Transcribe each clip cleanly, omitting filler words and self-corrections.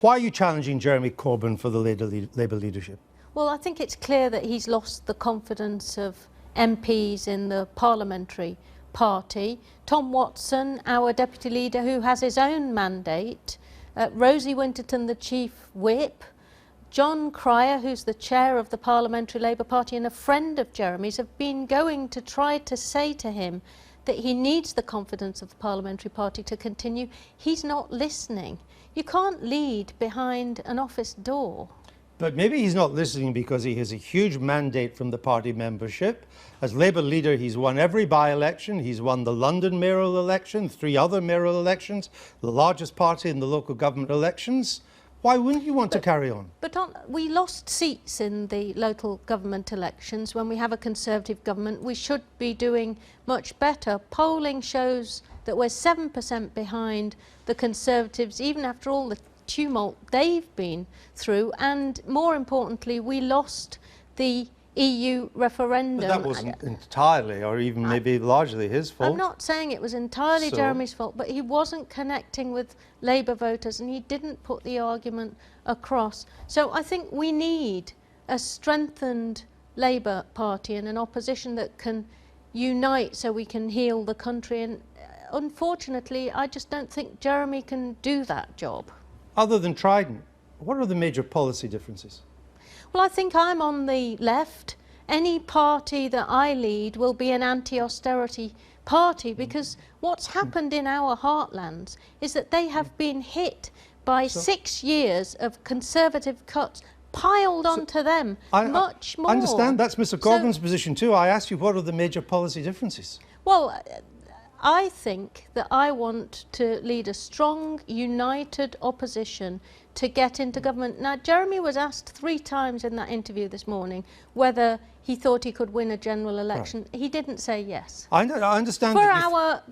Why are you challenging Jeremy Corbyn for the Labour leadership? Well, I think it's clear that he's lost the confidence of MPs in the parliamentary party. Tom Watson, our deputy leader, who has his own mandate, Rosie Winterton, the chief whip, John Cryer, who's the chair of the Parliamentary Labour Party and a friend of Jeremy's, have been going to try to say to him that he needs the confidence of the Parliamentary Party to continue. He's not listening. You can't lead behind an office door. But maybe he's not listening because he has a huge mandate from the party membership. As Labour leader, he's won every by-election. He's won the London mayoral election, 3 other mayoral elections, the largest party in the local government elections. Why wouldn't you want to carry on? But we lost seats in the local government elections. When we have a Conservative government, we should be doing much better. Polling shows that we're 7% behind the Conservatives, even after all the tumult they've been through. And more importantly, we lost the EU referendum. But that wasn't entirely, or even maybe largely, his fault. I'm not saying it was entirely Jeremy's fault, but he wasn't connecting with Labour voters and he didn't put the argument across. So I think we need a strengthened Labour Party and an opposition that can unite so we can heal the country. And unfortunately, I just don't think Jeremy can do that job. Other than Trident, what are the major policy differences? Well, I think I'm on the left. Any party that I lead will be an anti-austerity party, because what's happened in our heartlands is that they have been hit by 6 years of Conservative cuts piled onto them, much more. I understand, that's Mr Corbyn's position too. I asked you, what are the major policy differences? Well, I think that I want to lead a strong, united opposition to get into government. Now, Jeremy was asked 3 times in that interview this morning whether he thought he could win a general election. Right. He didn't say yes. I understand.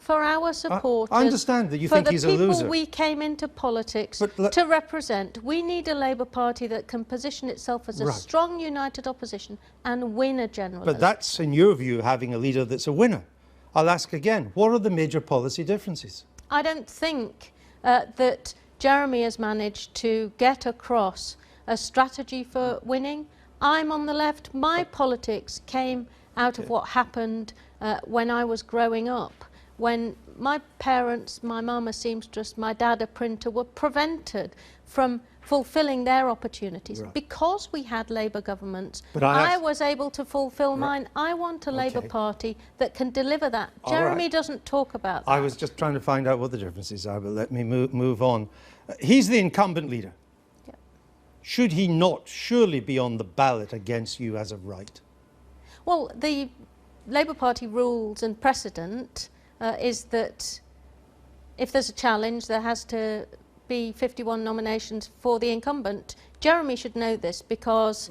For our supporters, I understand that you think he's a loser. For the people we came into politics to represent, we need a Labour Party that can position itself as a strong, united opposition and win a general election. But that's, in your view, having a leader that's a winner. I'll ask again, what are the major policy differences? I don't think that Jeremy has managed to get across a strategy for winning. I'm on the left. My politics came out of what happened when I was growing up, when my parents, my mum a seamstress, my dad a printer, were prevented from fulfilling their opportunities. Because we had Labour governments, I was able to fulfil mine. I want a Labour Party that can deliver that. Jeremy doesn't talk about that. I was just trying to find out what the differences are, but let me move on. He's the incumbent leader. Should he not surely be on the ballot against you as of right? Well, the Labour Party rules and precedent is that if there's a challenge, there has to be 51 nominations for the incumbent. Jeremy should know this because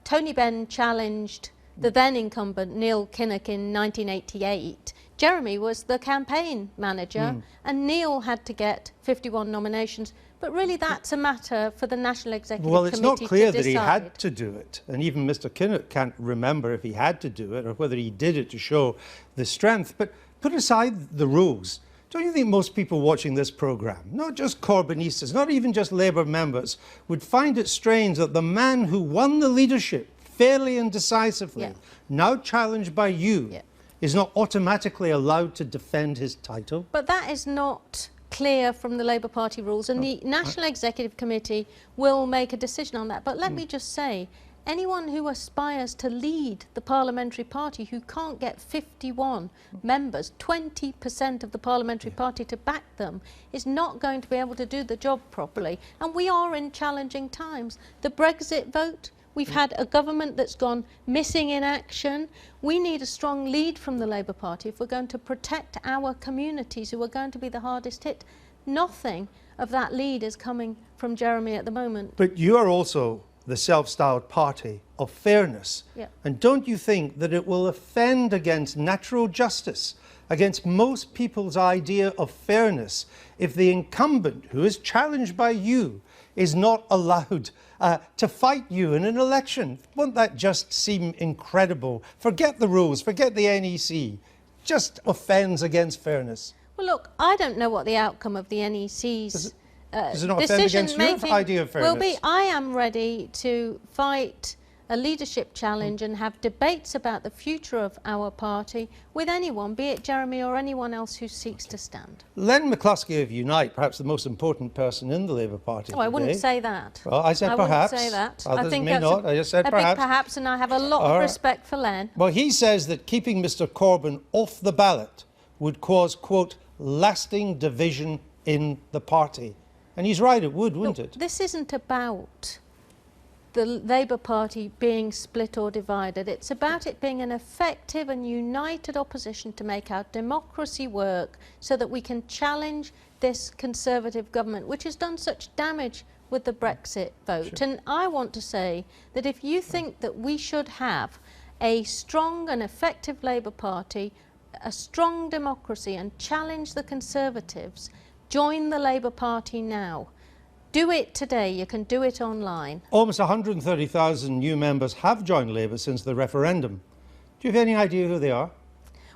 Tony Benn challenged the then incumbent Neil Kinnock in 1988. Jeremy was the campaign manager and Neil had to get 51 nominations. But really that's a matter for the National Executive Committee to decide. Well, it's not clear that he had to do it. And even Mr Kinnock can't remember if he had to do it or whether he did it to show the strength. But put aside the rules, don't you think most people watching this programme, not just Corbynistas, not even just Labour members, would find it strange that the man who won the leadership fairly and decisively, now challenged by you, is not automatically allowed to defend his title? But that is not clear from the Labour Party rules, and the National Executive Committee will make a decision on that. But let me just say, anyone who aspires to lead the parliamentary party who can't get 51 members, 20% of the parliamentary party to back them, is not going to be able to do the job properly. And we are in challenging times. The Brexit vote, we've had a government that's gone missing in action. We need a strong lead from the Labour Party if we're going to protect our communities who are going to be the hardest hit. Nothing of that lead is coming from Jeremy at the moment. But you are also the self-styled party of fairness. And don't you think that it will offend against natural justice, against most people's idea of fairness, if the incumbent who is challenged by you is not allowed to fight you in an election? Won't that just seem incredible? Forget the rules, forget the NEC. Just offends against fairness. Well, look, I don't know what the outcome of the NEC's Does it not offend against your idea of fairness? Will be, I am ready to fight a leadership challenge and have debates about the future of our party with anyone, be it Jeremy or anyone else who seeks to stand. Len McCluskey of Unite, perhaps the most important person in the Labour Party today. I wouldn't say that. Well, I said perhaps. I wouldn't say that. Others I think may that's not. I just said a perhaps. big perhaps, and I have a lot of respect for Len. Well, he says that keeping Mr Corbyn off the ballot would cause, quote, lasting division in the party. And he's right, it would, wouldn't it? This isn't about the Labour Party being split or divided. It's about it being an effective and united opposition to make our democracy work so that we can challenge this Conservative government, which has done such damage with the Brexit vote. Sure. And I want to say that if you think that we should have a strong and effective Labour Party, a strong democracy, and challenge the Conservatives, join the Labour Party now. Do it today. You can do it online. Almost 130,000 new members have joined Labour since the referendum. Do you have any idea who they are?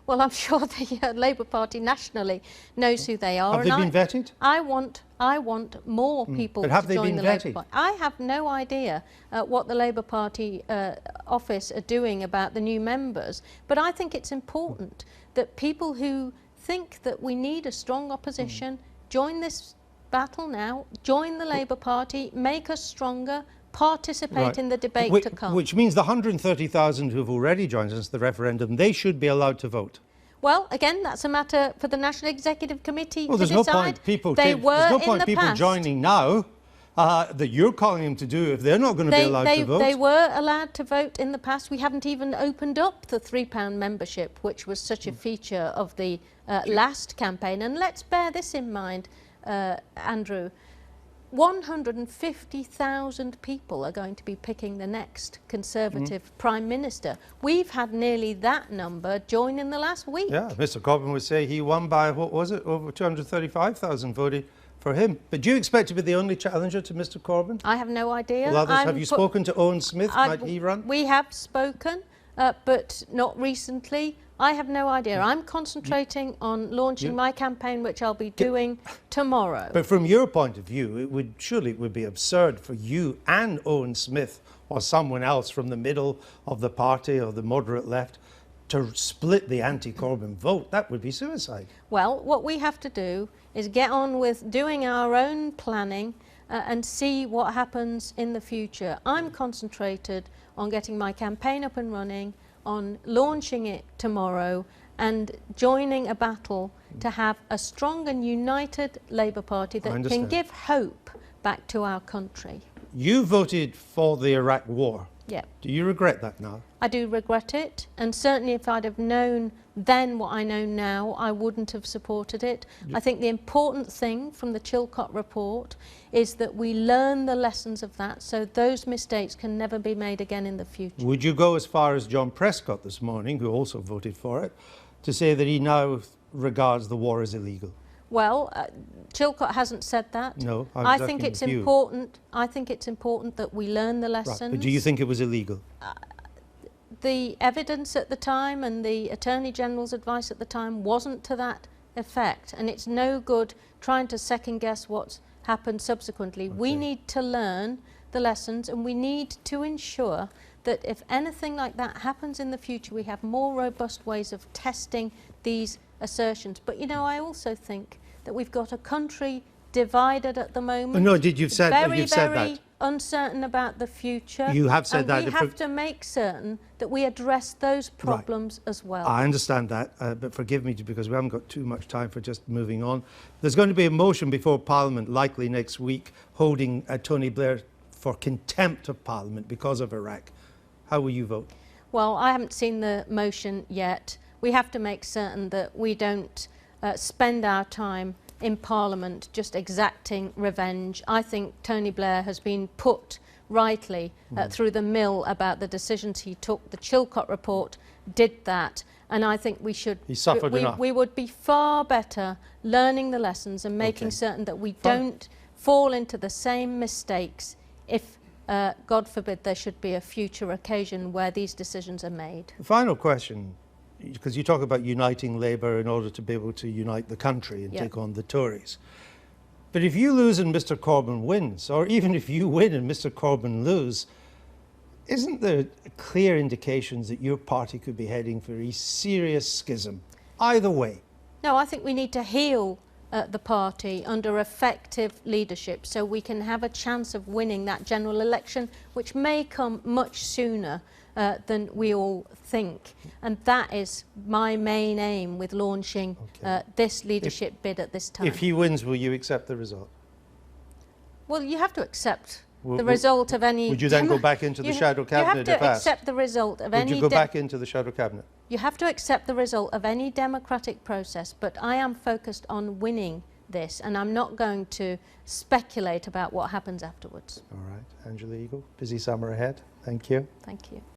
Well, I'm sure the Labour Party nationally knows who they are. Have they been vetted? I want more people to join the Labour Party. I have no idea what the Labour Party office are doing about the new members, but I think it's important that people who think that we need a strong opposition join this battle now, join the Labour Party, make us stronger, participate in the debate to come. Which means the 130,000 who've already joined since the referendum, they should be allowed to vote. Well, again, that's a matter for the National Executive Committee to decide. There's no point people joining now that you're calling them to do if they're not going to be allowed to vote. They were allowed to vote in the past. We haven't even opened up the £3 membership, which was such a feature of the last campaign. And let's bear this in mind, Andrew, 150,000 people are going to be picking the next Conservative Prime Minister. We've had nearly that number join in the last week. Yeah, Mr Corbyn would say he won by, what was it, over 235,000 voted for him. But do you expect to be the only challenger to Mr Corbyn? I have no idea. Well, have you spoken to Owen Smith? Might he run? We have spoken, but not recently. I have no idea. I'm concentrating on launching my campaign, which I'll be doing tomorrow. But from your point of view, it would be absurd for you and Owen Smith or someone else from the middle of the party or the moderate left to split the anti-Corbyn vote. That would be suicide. Well, what we have to do is get on with doing our own planning and see what happens in the future. I'm concentrated on getting my campaign up and running, on launching it tomorrow and joining a battle to have a strong and united Labour Party that can give hope back to our country. You voted for the Iraq war. Yeah. Do you regret that now? I do regret it, and certainly if I'd have known then what I know now, I wouldn't have supported it. I think the important thing from the Chilcot report is that we learn the lessons of that so those mistakes can never be made again in the future. Would you go as far as John Prescott this morning, who also voted for it, to say that he now regards the war as illegal? Well, Chilcot hasn't said that. No, I think it's important. I think it's important that we learn the lessons. Right, but do you think it was illegal? The evidence at the time and the Attorney General's advice at the time wasn't to that effect, and it's no good trying to second guess what's happened subsequently. Okay. We need to learn the lessons, and we need to ensure that if anything like that happens in the future, we have more robust ways of testing these assertions. But you know, I also think that we've got a country divided at the moment. No, you've said that. Uncertain about the future. You have said that. We have to make certain that we address those problems as well. I understand that, but forgive me because we haven't got too much time for just moving on. There's going to be a motion before Parliament, likely next week, holding Tony Blair for contempt of Parliament because of Iraq. How will you vote? Well, I haven't seen the motion yet. We have to make certain that we don't spend our time in Parliament just exacting revenge. I think Tony Blair has been put rightly through the mill about the decisions he took. The Chilcot report did that, and I think we should. He suffered enough. We would be far better learning the lessons and making certain that we don't fall into the same mistakes if, God forbid, there should be a future occasion where these decisions are made. The final question, because you talk about uniting Labour in order to be able to unite the country and take on the Tories. But if you lose and Mr. Corbyn wins, or even if you win and Mr. Corbyn lose, isn't there clear indications that your party could be heading for a serious schism? Either way. No, I think we need to heal the party under effective leadership so we can have a chance of winning that general election, which may come much sooner than we all think. And that is my main aim with launching this leadership bid at this time. If he wins, will you accept the result? Well, you have to accept the result of any... Would you then go back into the shadow cabinet? You have to accept the result of any... Would you go back into the shadow cabinet? You have to accept the result of any democratic process, but I am focused on winning this, and I'm not going to speculate about what happens afterwards. All right. Angela Eagle, busy summer ahead. Thank you. Thank you.